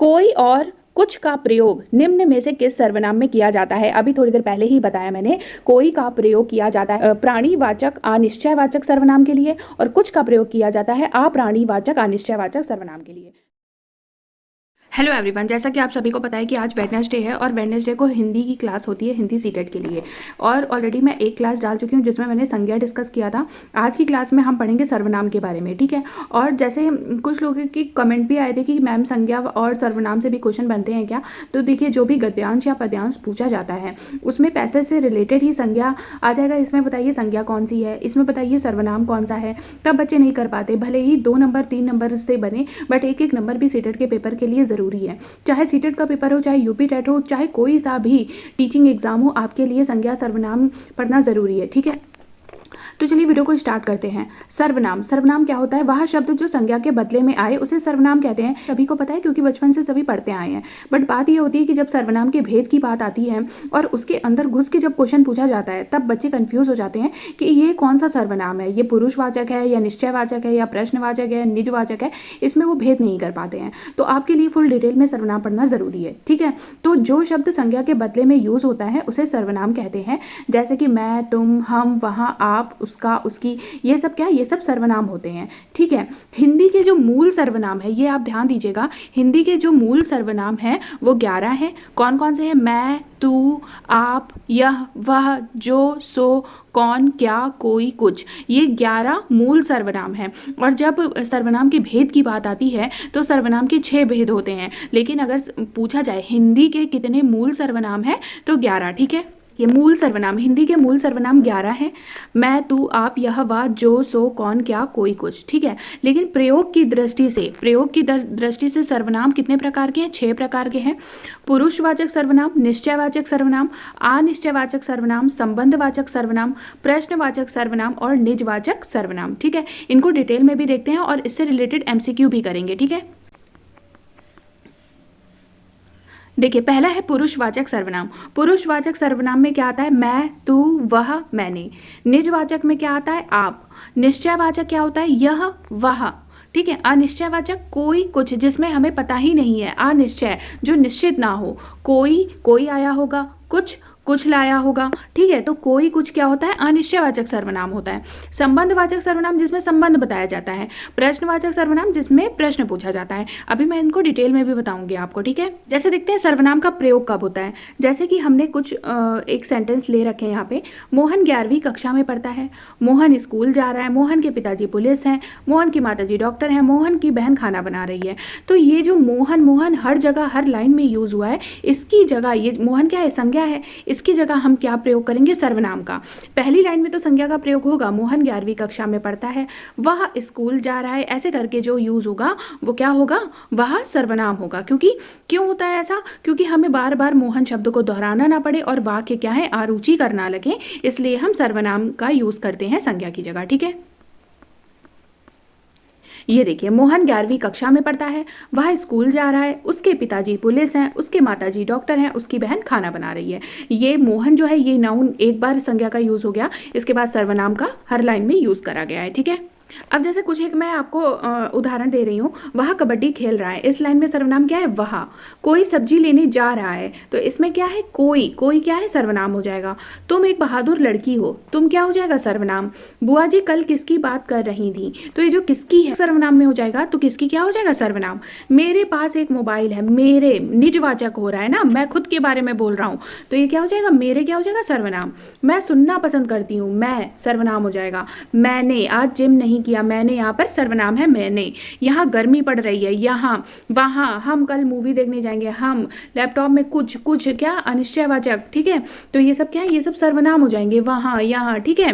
कोई और कुछ का प्रयोग निम्न में से किस सर्वनाम में किया जाता है? अभी थोड़ी देर पहले ही बताया मैंने। कोई का प्रयोग किया जाता है प्राणीवाचक अनिश्चयवाचक सर्वनाम के लिए और कुछ का प्रयोग किया जाता है अप्राणीवाचक अनिश्चयवाचक सर्वनाम के लिए। हेलो एवरीवन, जैसा कि आप सभी को पता है कि आज वेडनेसडे है और वेडनेसडे को हिंदी की क्लास होती है, हिंदी सीटेट के लिए। और ऑलरेडी मैं एक क्लास डाल चुकी हूँ जिसमें मैंने संज्ञा डिस्कस किया था। आज की क्लास में हम पढ़ेंगे सर्वनाम के बारे में, ठीक है। और जैसे कुछ लोगों की कमेंट भी आए थे कि मैम संज्ञा और सर्वनाम से भी क्वेश्चन बनते हैं क्या, तो देखिए जो भी गद्यांश या पद्यांश पूछा जाता है उसमें पैसे से रिलेटेड ही संज्ञा आ जाएगा। इसमें बताइए संज्ञा कौन सी है, इसमें बताइए सर्वनाम कौन सा है। तब बच्चे नहीं कर पाते, भले ही 2 नंबर 3 नंबर से बने, बट एक एक नंबर भी सीटेट के पेपर के लिए ज़रूरी है। चाहे सीटेट का पेपर हो, चाहे यूपी टेट हो, चाहे कोई सा भी टीचिंग एग्जाम हो, आपके लिए संज्ञा सर्वनाम पढ़ना जरूरी है, ठीक है। तो चलिए वीडियो को स्टार्ट करते हैं। सर्वनाम, सर्वनाम क्या होता है? वह शब्द जो संज्ञा के बदले में आए उसे सर्वनाम कहते हैं। सभी को पता है क्योंकि बचपन से सभी पढ़ते आए हैं। बट बात यह होती है कि जब सर्वनाम के भेद की बात आती है और उसके अंदर घुस के जब क्वेश्चन पूछा जाता है तब बच्चे कंफ्यूज हो जाते हैं कि ये कौन सा सर्वनाम है, ये पुरुषवाचक है या निश्चयवाचक है या प्रश्नवाचक है, निजवाचक है। इसमें वो भेद नहीं कर पाते हैं। तो आपके लिए फुल डिटेल में सर्वनाम पढ़ना जरूरी है, ठीक है। तो जो शब्द संज्ञा के बदले में यूज होता है उसे सर्वनाम कहते हैं। जैसे कि मैं, तुम, हम, वहाँ, आप, उसका, उसकी, ये सब क्या है? ये सब सर्वनाम होते हैं, ठीक है। हिंदी के जो मूल सर्वनाम है, ये आप ध्यान दीजिएगा, हिंदी के जो मूल सर्वनाम है वो 11 है। कौन कौन से हैं? मैं, तू, आप, यह, वह, जो, सो, कौन, क्या, कोई, कुछ। ये 11 मूल सर्वनाम हैं। और जब सर्वनाम के भेद की बात आती है तो सर्वनाम के 6 भेद होते हैं। लेकिन अगर पूछा जाए हिंदी के कितने मूल सर्वनाम हैं तो 11, ठीक है। ये मूल सर्वनाम, हिंदी के मूल सर्वनाम 11 हैं। मैं, तू, आप, यह, वह, जो, सो, कौन, क्या, कोई, कुछ, ठीक है। लेकिन प्रयोग की दृष्टि से सर्वनाम कितने प्रकार के हैं? 6 प्रकार के हैं। पुरुषवाचक सर्वनाम, निश्चयवाचक सर्वनाम, अनिश्चयवाचक सर्वनाम, संबंधवाचक सर्वनाम, प्रश्नवाचक सर्वनाम और निजवाचक सर्वनाम, ठीक है। इनको डिटेल में भी देखते हैं और इससे रिलेटेड एमसीक्यू भी करेंगे, ठीक है। देखिए पहला है पुरुषवाचक सर्वनाम। पुरुषवाचक सर्वनाम में क्या आता है? मैं, तू, वह, मैंने। निजवाचक में क्या आता है? आप। निश्चयवाचक क्या होता है? यह, वह, ठीक है। अनिश्चयवाचक कोई, कुछ, जिसमें हमें पता ही नहीं है। अनिश्चय, जो निश्चित ना हो। कोई, कोई आया होगा, कुछ, कुछ लाया होगा, ठीक है। तो कोई, कुछ क्या होता है? अनिश्चयवाचक सर्वनाम होता है। संबंधवाचक सर्वनाम जिसमें संबंध बताया जाता है। प्रश्नवाचक सर्वनाम जिसमें प्रश्न पूछा जाता है। अभी मैं इनको डिटेल में भी बताऊंगी आपको, ठीक है। जैसे देखते हैं सर्वनाम का प्रयोग कब होता है। जैसे कि हमने कुछ एक सेंटेंस ले रखे हैं यहाँ पे। मोहन 11वीं कक्षा में पढ़ता है। मोहन स्कूल जा रहा है। मोहन के पिताजी पुलिस हैं। मोहन की माताजी डॉक्टर हैं। मोहन की बहन खाना बना रही है। तो ये जो मोहन, मोहन हर जगह हर लाइन में यूज हुआ है। इसकी जगह ये मोहन क्या है? संज्ञा है। इसकी जगह हम क्या प्रयोग करेंगे? सर्वनाम का। पहली लाइन में तो संज्ञा का प्रयोग होगा, मोहन 11वीं कक्षा में पढ़ता है, वह स्कूल जा रहा है, ऐसे करके जो यूज होगा वो क्या होगा? वह सर्वनाम होगा। क्यों होता है ऐसा? क्योंकि हमें बार बार मोहन शब्द को दोहराना ना पड़े और वाक्य क्या है? अरुचिकर ना लगे, इसलिए हम सर्वनाम का यूज करते हैं संज्ञा की जगह, ठीक है। ये देखिए मोहन 11वीं कक्षा में पढ़ता है, वह स्कूल जा रहा है, उसके पिताजी पुलिस हैं, उसके माताजी डॉक्टर हैं, उसकी बहन खाना बना रही है। ये मोहन जो है ये नाउन एक बार संज्ञा का यूज हो गया, इसके बाद सर्वनाम का हर लाइन में यूज करा गया है, ठीक है। अब जैसे कुछ एक मैं आपको उदाहरण दे रही हूँ। वह कबड्डी खेल रहा है, इस लाइन में सर्वनाम क्या है? वह। कोई सब्जी लेने जा रहा है, तो इसमें क्या है? कोई, कोई क्या है? सर्वनाम हो जाएगा। तुम एक बहादुर लड़की हो, तुम क्या हो जाएगा? सर्वनाम। बुआ जी कल किसकी बात कर रही थी, तो ये जो किसकी है सर्वनाम में हो जाएगा, तो किसकी क्या हो जाएगा? सर्वनाम। मेरे पास एक मोबाइल है, मेरे निजवाचक हो रहा है ना, मैं खुद के बारे में बोल रहा हूँ, तो ये क्या हो जाएगा? मेरे क्या हो जाएगा? सर्वनाम। मैं सुनना पसंद करती हूँ, मैं सर्वनाम हो जाएगा। मैंने आज जिम नहीं किया, मैंने यहाँ पर सर्वनाम है मैंने। यहाँ गर्मी पड़ रही है, यहाँ, वहाँ, हम कल मूवी देखने जाएंगे, हम, लैपटॉप में कुछ, कुछ क्या? अनिश्चयवाचक, ठीक है। तो ये सब क्या है? ये सब सर्वनाम हो जाएंगे, वहाँ, यहाँ, ठीक है।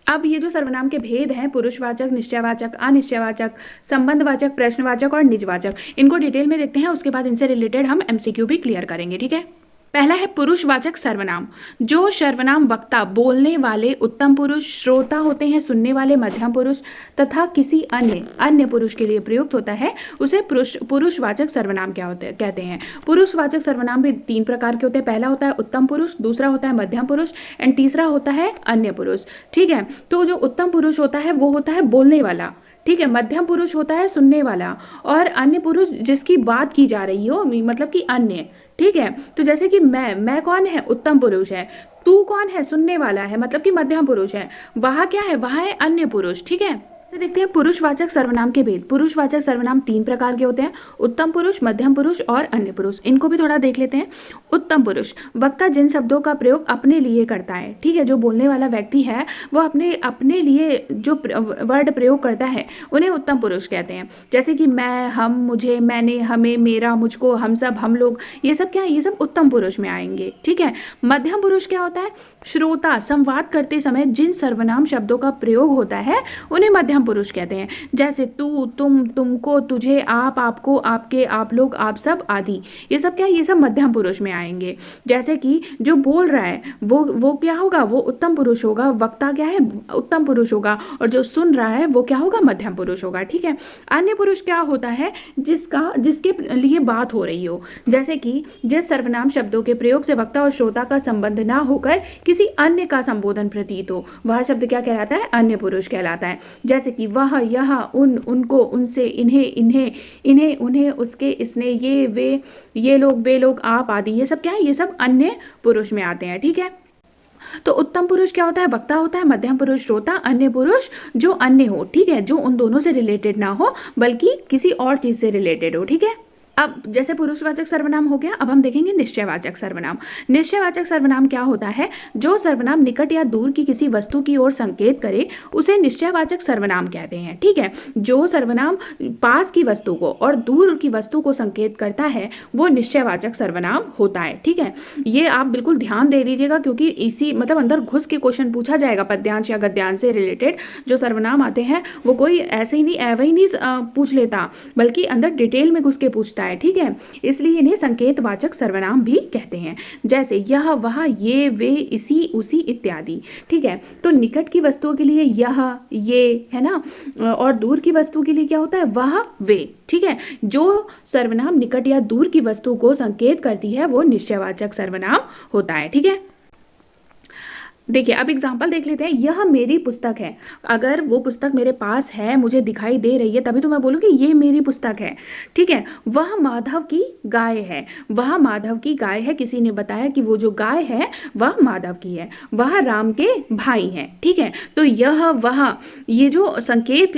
अब ये जो सर्वनाम के भेद हैं, पुरुषवाचक, निश्चयवाचक, अनिश्चयवाचक, संबंधवाचक, प्रश्नवाचक और निजवाचक, इनको डिटेल में देखते हैं। उसके बाद इनसे रिलेटेड हम एमसीक्यू भी क्लियर करेंगे, ठीक है। पहला है पुरुषवाचक सर्वनाम। जो सर्वनाम वक्ता, बोलने वाले, उत्तम पुरुष, श्रोता होते हैं, सुनने वाले, मध्यम पुरुष तथा किसी अन्य पुरुष के लिए प्रयुक्त होता है उसे पुरुषवाचक सर्वनाम क्या होते कहते हैं। पुरुषवाचक सर्वनाम भी 3 प्रकार के होते हैं। पहला होता है उत्तम पुरुष, दूसरा होता है मध्यम पुरुष एंड तीसरा होता है अन्य पुरुष, ठीक है। तो जो उत्तम पुरुष होता है वो होता है बोलने वाला, ठीक है। मध्यम पुरुष होता है सुनने वाला, और अन्य पुरुष जिसकी बात की जा रही हो, मतलब कि अन्य, ठीक है। तो जैसे कि मैं कौन है, उत्तम पुरुष है। तू कौन है, सुनने वाला है, मतलब कि मध्यम पुरुष है। वह क्या है, वह है अन्य पुरुष, ठीक है। तो देखते हैं पुरुषवाचक सर्वनाम के भेद। पुरुषवाचक सर्वनाम 3 प्रकार के होते हैं, उत्तम पुरुष, मध्यम पुरुष और अन्य पुरुष। इनको भी थोड़ा देख लेते हैं। उत्तम पुरुष, वक्ता जिन शब्दों का प्रयोग अपने लिए करता है, ठीक है। जो बोलने वाला व्यक्ति है वो अपने लिए जो वर्ड प्रयोग करता है उन्हें उत्तम पुरुष कहते हैं। जैसे कि मैं, हम, मुझे, मैंने, हमें, मेरा, मुझको, हम सब, हम लोग, ये सब क्या है, ये सब उत्तम पुरुष में आएंगे, ठीक है। मध्यम पुरुष क्या होता है, श्रोता संवाद करते समय जिन सर्वनाम शब्दों का प्रयोग होता है उन्हें मध्यम पुरुष कहते हैं। जैसे तू, तुम, तुमको, तुझे, आप, आपको, आपके, आप लोग, आप सब आदि, ये सब क्या है, ये सब मध्यम पुरुष में आएंगे। जैसे कि जो बोल रहा है वो क्या होगा, वो उत्तम पुरुष होगा। वक्ता क्या है, उत्तम पुरुष होगा। और जो सुन रहा है वो क्या होगा, मध्यम पुरुष होगा, ठीक है। अन्य पुरुष क्या होता है, जिसके लिए बात हो रही हो। जैसे कि जिस सर्वनाम शब्दों के प्रयोग से वक्ता और श्रोता का संबंध ना होकर किसी अन्य का संबोधन प्रतीत हो, वह शब्द क्या कहलाता है, अन्य पुरुष कहलाता है। जैसे कि वह, यह, उन, उनको, उनसे, इन्हें, उन्हें, उसके, इसने, ये, वे, ये लोग, वे लोग, आप आदि, ये सब क्या है, ये सब अन्य पुरुष में आते हैं, ठीक है। तो उत्तम पुरुष क्या होता है, वक्ता होता है। मध्यम पुरुष श्रोता, अन्य पुरुष जो अन्य हो, ठीक है, जो उन दोनों से रिलेटेड ना हो बल्कि किसी और चीज से रिलेटेड हो, ठीक है। अब जैसे पुरुषवाचक सर्वनाम हो गया, अब हम देखेंगे निश्चयवाचक सर्वनाम। निश्चयवाचक सर्वनाम क्या होता है, जो सर्वनाम निकट या दूर की किसी वस्तु की ओर संकेत करे उसे निश्चयवाचक सर्वनाम कहते हैं, ठीक है। जो सर्वनाम पास की वस्तु को और दूर की वस्तु को संकेत करता है वो निश्चयवाचक सर्वनाम होता है, ठीक है। ये आप बिल्कुल ध्यान दे लीजिएगा, क्योंकि इसी मतलब अंदर घुस के क्वेश्चन पूछा जाएगा पद्यांश या गद्यांश से रिलेटेड। जो सर्वनाम आते हैं वो कोई ऐसे ही नहीं एवं नहीं पूछ लेता, बल्कि अंदर डिटेल में घुस के पूछता है, ठीक है। इसलिए इन्हें संकेतवाचक सर्वनाम भी कहते हैं। जैसे यह, वह, ये, वे, इसी, उसी इत्यादि, ठीक है। तो निकट की वस्तुओं के लिए यह, ये, है ना, और दूर की वस्तु के लिए क्या होता है, वह, वे, ठीक है। जो सर्वनाम निकट या दूर की वस्तु को संकेत करती है वो निश्चयवाचक सर्वनाम होता है, ठीक है। देखिए अब एग्जाम्पल देख लेते हैं। यह मेरी पुस्तक है, अगर वो पुस्तक मेरे पास है, मुझे दिखाई दे रही है, तभी तो मैं बोलूँगी ये मेरी पुस्तक है, ठीक है। वह माधव की गाय है, वह माधव की गाय है, किसी ने बताया कि वो जो गाय है वह माधव की है। वह राम के भाई हैं, ठीक है। तो यह, वह, ये जो संकेत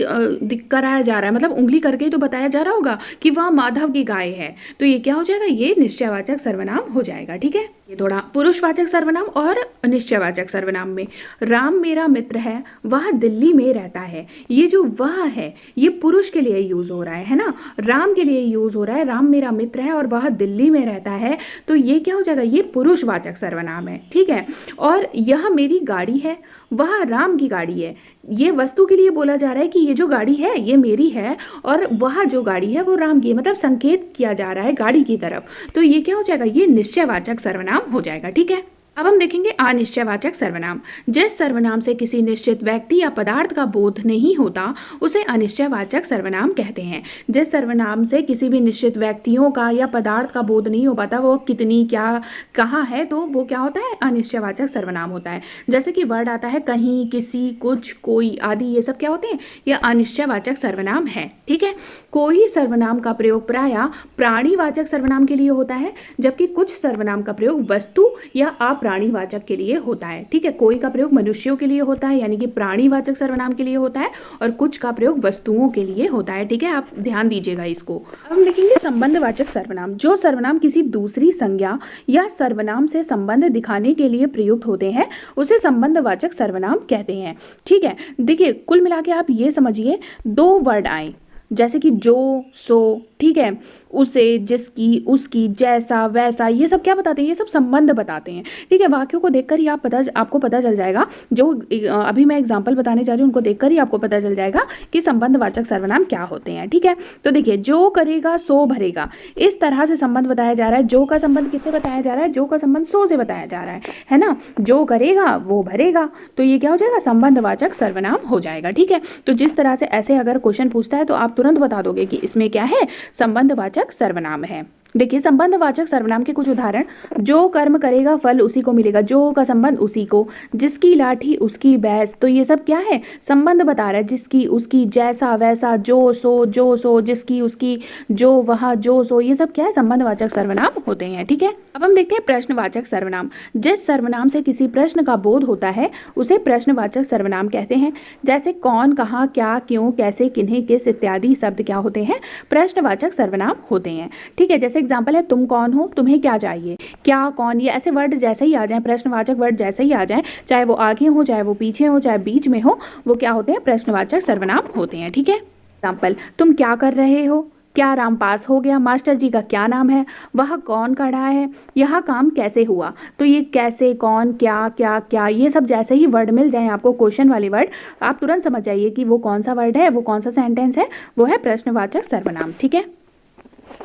कराया जा रहा है, मतलब उंगली करके तो बताया जा रहा होगा कि वह माधव की गाय है, तो ये क्या हो जाएगा, ये निश्चयवाचक सर्वनाम हो जाएगा, ठीक है। ये थोड़ा पुरुषवाचक सर्वनाम और निश्चयवाचक सर्वनाम में, राम मेरा मित्र है, वह दिल्ली में रहता है। ये जो वह है ये पुरुष के लिए यूज हो रहा है ना, राम के लिए यूज हो रहा है। राम मेरा मित्र है और वह दिल्ली में रहता है, तो ये क्या हो जाएगा, ये पुरुषवाचक सर्वनाम है, ठीक है। और यह मेरी गाड़ी है, वह राम की गाड़ी है। ये वस्तु के लिए बोला जा रहा है कि ये जो गाड़ी है ये मेरी है और वह जो गाड़ी है वो राम की है, मतलब संकेत किया जा रहा है गाड़ी की तरफ। तो ये क्या हो जाएगा, ये निश्चयवाचक सर्वनाम हो जाएगा, ठीक है। अब हम देखेंगे अनिश्चयवाचक सर्वनाम। जिस सर्वनाम से किसी निश्चित व्यक्ति या पदार्थ का बोध नहीं होता उसे अनिश्चयवाचक सर्वनाम कहते हैं। जिस सर्वनाम से किसी भी निश्चित व्यक्तियों का या पदार्थ का बोध नहीं हो पाता, वो कितनी, क्या, कहाँ है, तो वो क्या होता है, अनिश्चयवाचक सर्वनाम होता है। जैसे कि वर्ड आता है कहीं, किसी, कुछ, कोई आदि, ये सब क्या होते हैं, ये अनिश्चयवाचक सर्वनाम है, ठीक है। कोई सर्वनाम का प्रयोग प्रायः प्राणीवाचक सर्वनाम के लिए होता है, जबकि कुछ सर्वनाम का प्रयोग वस्तु या प्राणीवाचक के लिए होता है, ठीक है। कोई का प्रयोग मनुष्यों के लिए होता है, यानी कि प्राणीवाचक सर्वनाम के लिए होता है, और कुछ का प्रयोग वस्तुओं के लिए होता है, ठीक है। आप ध्यान दीजिएगा इसको। अब हम देखेंगे संबंधवाचक सर्वनाम। जो सर्वनाम किसी दूसरी संज्ञा या सर्वनाम से संबंध दिखाने के लिए प्रयुक्त होते हैं उसे संबंधवाचक सर्वनाम कहते हैं, ठीक है। देखिए कुल मिला के आप ये समझिए, 2 वर्ड आए जैसे कि जो, सो, ठीक है, उसे, जिसकी, उसकी, जैसा, वैसा, ये सब क्या बताते हैं, ये सब संबंध बताते हैं, ठीक है। वाक्यों को देखकर ही आपको पता चल जाएगा, जो अभी मैं एग्जांपल बताने जा रही हूँ उनको देखकर ही आपको पता चल जाएगा कि संबंधवाचक सर्वनाम क्या होते हैं, ठीक है। तो देखिए, जो करेगा सो भरेगा, इस तरह से संबंध बताया जा रहा है। जो का संबंध किससे बताया जा रहा है, जो का संबंध सो से बताया जा रहा है ना। जो करेगा वो भरेगा, तो ये क्या हो जाएगा, संबंधवाचक सर्वनाम हो जाएगा, ठीक है। तो जिस तरह से ऐसे अगर क्वेश्चन पूछता है तो आप तुरंत बता दोगे कि इसमें क्या है, संबंधवाचक सर्वनाम है। देखिए संबंधवाचक सर्वनाम के कुछ उदाहरण, जो कर्म करेगा फल उसी को मिलेगा, जो का संबंध उसी को, जिसकी लाठी उसकी भैंस, तो ये सब क्या है, संबंध बता रहा है, जिसकी उसकी, जैसा वैसा, जो सो, जिसकी उसकी, जो वह जो सो, ये सब क्या है, संबंधवाचक सर्वनाम होते हैं। ठीक है, अब हम देखते हैं प्रश्नवाचक सर्वनाम। जिस सर्वनाम से किसी प्रश्न का बोध होता है उसे प्रश्नवाचक सर्वनाम कहते हैं। जैसे कौन, कहाँ, क्या, क्यों, कैसे, किन्हें, किस इत्यादि शब्द क्या होते हैं, प्रश्नवाचक सर्वनाम होते हैं। ठीक है, जैसे एग्जाम्पल है, तुम कौन हो, तुम्हें क्या चाहिए, क्या, कौन, ये ऐसे वर्ड जैसे ही आ जाएं, प्रश्नवाचक वर्ड जैसे ही आ जाएं, चाहे वो आगे हो, चाहे वो पीछे हो, चाहे बीच में हो, वो क्या होते हैं, प्रश्नवाचक सर्वनाम होते हैं। ठीक है, एग्जाम्पल, तुम क्या कर रहे हो, क्या राम पास हो गया, मास्टर जी का क्या नाम है, वह कौन खड़ा है, यह काम कैसे हुआ। तो ये कैसे, कौन, क्या, क्या क्या, ये सब जैसे ही वर्ड मिल जाए आपको, क्वेश्चन वाले वर्ड, आप तुरंत समझ जाइए कि वो कौन सा वर्ड है, वो कौन सा सेंटेंस है, वो है प्रश्नवाचक सर्वनाम। ठीक है,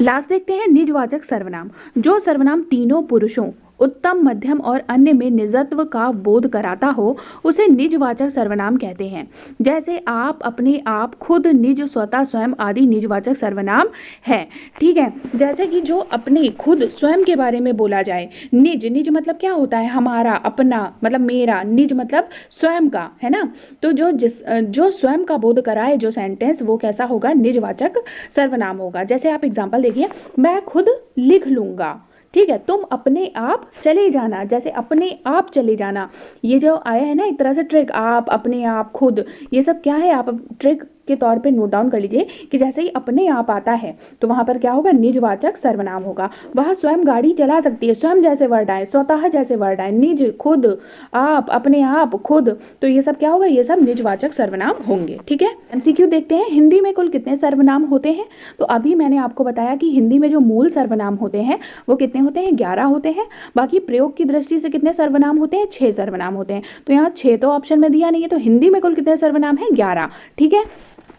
लास्ट देखते हैं निजवाचक सर्वनाम। जो सर्वनाम तीनों पुरुषों, उत्तम, मध्यम और अन्य में निजत्व का बोध कराता हो उसे निजवाचक सर्वनाम कहते हैं। जैसे आप, अपने आप, खुद, निज, स्वतः, स्वयं आदि निजवाचक सर्वनाम है। ठीक है, जैसे कि जो अपने, खुद, स्वयं के बारे में बोला जाए। निज, निज मतलब क्या होता है, हमारा, अपना मतलब मेरा, निज मतलब स्वयं का, है ना। तो जो स्वयं का बोध कराए जो सेंटेंस, वो कैसा होगा, निजवाचक सर्वनाम होगा। जैसे आप एग्जाम्पल देखिए, मैं खुद लिख लूंगा। ठीक है, तुम अपने आप चले जाना, जैसे अपने आप चले जाना, ये जो आया है ना एक तरह से ट्रिक, आप, अपने आप, खुद, ये सब क्या है, आप ट्रिक के तौर पे नोट डाउन कर लीजिए कि जैसे ही अपने आप आता है तो वहां पर क्या होगा, निजवाचक सर्वनाम होगा। वह स्वयं गाड़ी चला सकती है, स्वयं जैसे वर्ड आए, स्वतः जैसे वर्ड आए, निज, खुद, आप, अपने आप, खुद, तो ये सब क्या होगा, ये सब निजवाचक सर्वनाम होंगे। ठीक है, एमसीक्यू देखते हैं, हिंदी में कुल कितने सर्वनाम होते हैं। तो अभी मैंने आपको बताया कि हिंदी में जो मूल सर्वनाम होते हैं वो कितने होते हैं, 11 होते हैं। बाकी प्रयोग की दृष्टि से कितने सर्वनाम होते हैं, 6 सर्वनाम होते हैं। तो यहाँ 6 तो ऑप्शन में दिया नहीं है, तो हिंदी में कुल कितने सर्वनाम है, 11। ठीक है,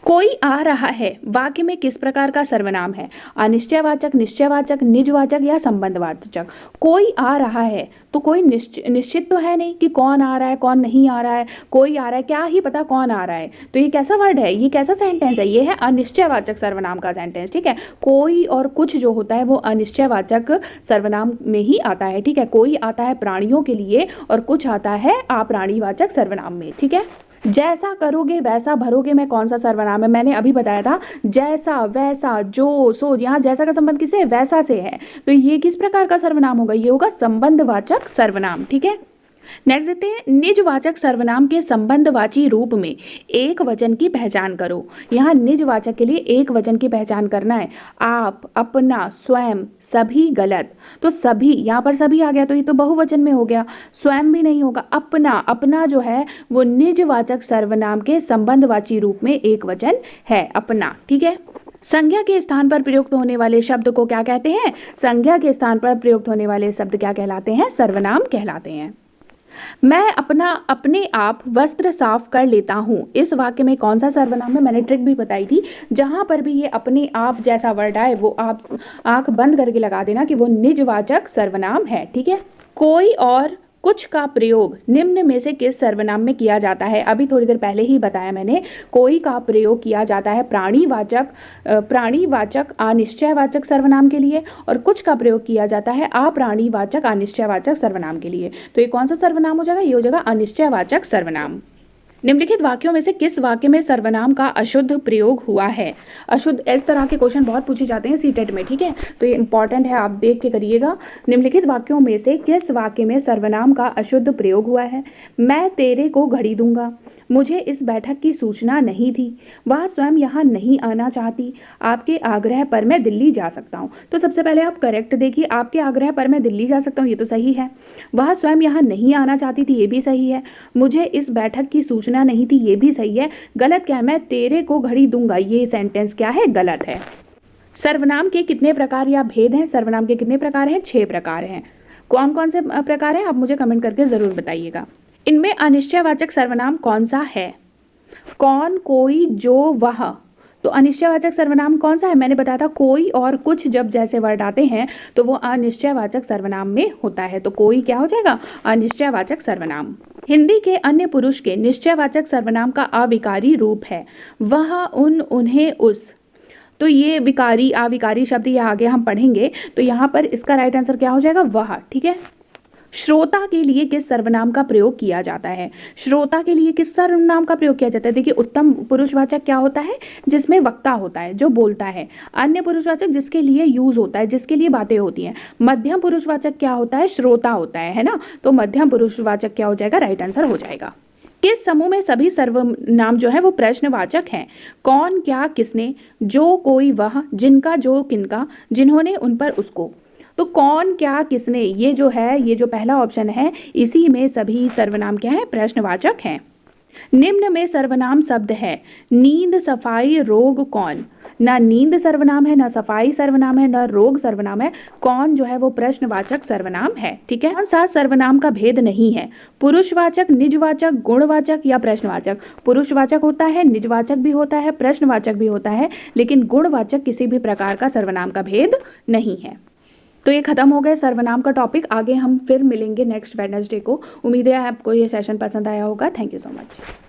कोई आ रहा है वाक्य में किस प्रकार का सर्वनाम है, अनिश्चयवाचक, निश्चयवाचक, निजवाचक या संबंधवाचक। कोई आ रहा है तो कोई निश्चित तो है नहीं कि कौन आ रहा है, कौन नहीं आ रहा है, कोई आ रहा है, क्या ही पता कौन आ रहा है, तो ये कैसा वर्ड है, ये कैसा सेंटेंस है, ये है अनिश्चयवाचक सर्वनाम का सेंटेंस। ठीक है, कोई और कुछ जो होता है वो अनिश्चयवाचक सर्वनाम में ही आता है। ठीक है, कोई आता है प्राणियों के लिए और कुछ आता है अप्राणीवाचक सर्वनाम में। ठीक है, जैसा करोगे वैसा भरोगे में कौन सा सर्वनाम है, मैंने अभी बताया था, जैसा, वैसा, जो, सो, यहाँ जैसा का संबंध किससे है, वैसा से है, तो ये किस प्रकार का सर्वनाम होगा, ये होगा संबंधवाचक सर्वनाम। ठीक है, नेक्स्ट देखते हैं, निजवाचक सर्वनाम के संबंधवाची रूप में एक वचन की पहचान करो। यहाँ निजवाचक के लिए एक वचन की पहचान करना है, आप, अपना, स्वयं, सभी गलत, तो सभी, यहाँ पर सभी आ गया तो ये तो बहुवचन में हो गया, स्वयं भी नहीं होगा, अपना, अपना जो है वो निजवाचक सर्वनाम के संबंधवाची रूप में एक वचन है, अपना। ठीक है, संज्ञा के स्थान पर प्रयुक्त होने वाले शब्द को क्या कहते हैं, संज्ञा के स्थान पर प्रयुक्त होने वाले शब्द क्या कहलाते हैं, सर्वनाम कहलाते हैं। मैं अपने आप वस्त्र साफ कर लेता हूँ, इस वाक्य में कौन सा सर्वनाम है, मैंने ट्रिक भी बताई थी, जहां पर भी ये अपने आप जैसा वर्ड आए वो आप आंख बंद करके लगा देना कि वो निजवाचक सर्वनाम है। ठीक है, कोई और कुछ का प्रयोग निम्न में से किस सर्वनाम में किया जाता है, अभी थोड़ी देर पहले ही बताया मैंने, कोई का प्रयोग किया जाता है प्राणीवाचक अनिश्चयवाचक सर्वनाम के लिए और कुछ का प्रयोग किया जाता है अप्राणीवाचक अनिश्चयवाचक सर्वनाम के लिए। तो ये कौन सा सर्वनाम हो जाएगा, ये हो जाएगा अनिश्चयवाचक सर्वनाम। निम्नलिखित वाक्यों में से किस वाक्य में सर्वनाम का अशुद्ध प्रयोग हुआ है, अशुद्ध, इस तरह के क्वेश्चन बहुत पूछे जाते हैं सीटेट में। ठीक है, तो ये इंपॉर्टेंट है, आप देख के करिएगा। निम्नलिखित वाक्यों में से किस वाक्य में सर्वनाम का अशुद्ध प्रयोग हुआ है, मैं तेरे को घड़ी दूंगा, मुझे इस बैठक की सूचना नहीं थी, वह स्वयं यहाँ नहीं आना चाहती, आपके आग्रह पर मैं दिल्ली जा सकता हूँ। तो सबसे पहले आप करेक्ट देखिए, आपके आग्रह पर मैं दिल्ली जा सकता हूँ, ये तो सही है। वह स्वयं यहाँ नहीं आना चाहती थी, ये भी सही है। मुझे इस बैठक की सूचना नहीं थी, ये भी सही है। गलत क्या है, मैं तेरे को घड़ी दूंगा, ये सेंटेंस क्या है, गलत है। सर्वनाम के कितने प्रकार या भेद हैं, सर्वनाम के कितने प्रकार हैं, 6 प्रकार हैं। कौन कौन से प्रकार हैं आप मुझे कमेंट करके जरूर बताइएगा। इनमें अनिश्चयवाचक सर्वनाम कौन सा है, कौन, कोई, जो, वह, तो अनिश्चयवाचक सर्वनाम कौन सा है, मैंने बताया था कोई और कुछ जब जैसे वर्ड आते हैं तो वो अनिश्चयवाचक सर्वनाम में होता है, तो कोई क्या हो जाएगा, अनिश्चयवाचक सर्वनाम। हिंदी के अन्य पुरुष के निश्चयवाचक सर्वनाम का अविकारी रूप है, वह, उन, उन्हें, उस, तो ये विकारी अविकारी शब्द ये आगे हम पढ़ेंगे। तो यहाँ पर इसका राइट आंसर क्या हो जाएगा, वह। ठीक है। श्रोता के लिए किस सर्वनाम का प्रयोग किया जाता है? श्रोता के लिए किस सर्वनाम का प्रयोग किया जाता है? देखिए, उत्तम पुरुषवाचक क्या होता है, जिसमें वक्ता होता है, जो बोलता है। अन्य पुरुषवाचक जिसके लिए यूज होता है, जिसके लिए बातें होती हैं। मध्यम पुरुषवाचक क्या होता है, श्रोता होता है ना। तो मध्यम पुरुषवाचक क्या हो जाएगा, राइट आंसर हो जाएगा। किस समूह में सभी सर्वनाम जो है वो प्रश्नवाचक हैं? कौन, क्या, किसने, जो, कोई, वह, जिनका, जो, किनका, जिन्होंने, उन पर, उसको। तो कौन, क्या, किसने, ये जो है, ये जो पहला ऑप्शन है, इसी में सभी सर्वनाम क्या है, प्रश्नवाचक हैं। निम्न में सर्वनाम शब्द है, नींद, सफाई, रोग, कौन। ना नींद सर्वनाम है, ना सफाई सर्वनाम है, ना रोग सर्वनाम है। कौन जो है वो प्रश्नवाचक सर्वनाम है। ठीक है। कौन सा सर्वनाम का भेद नहीं है? पुरुषवाचक, निजवाचक, गुणवाचक या प्रश्नवाचक। पुरुषवाचक होता है, निजवाचक भी होता है, प्रश्नवाचक भी होता है, लेकिन गुणवाचक किसी भी प्रकार का सर्वनाम का भेद नहीं है। तो ये खत्म हो गए सर्वनाम का टॉपिक। आगे हम फिर मिलेंगे नेक्स्ट वेडनेसडे को। उम्मीद है आपको ये सेशन पसंद आया होगा। Thank you so much.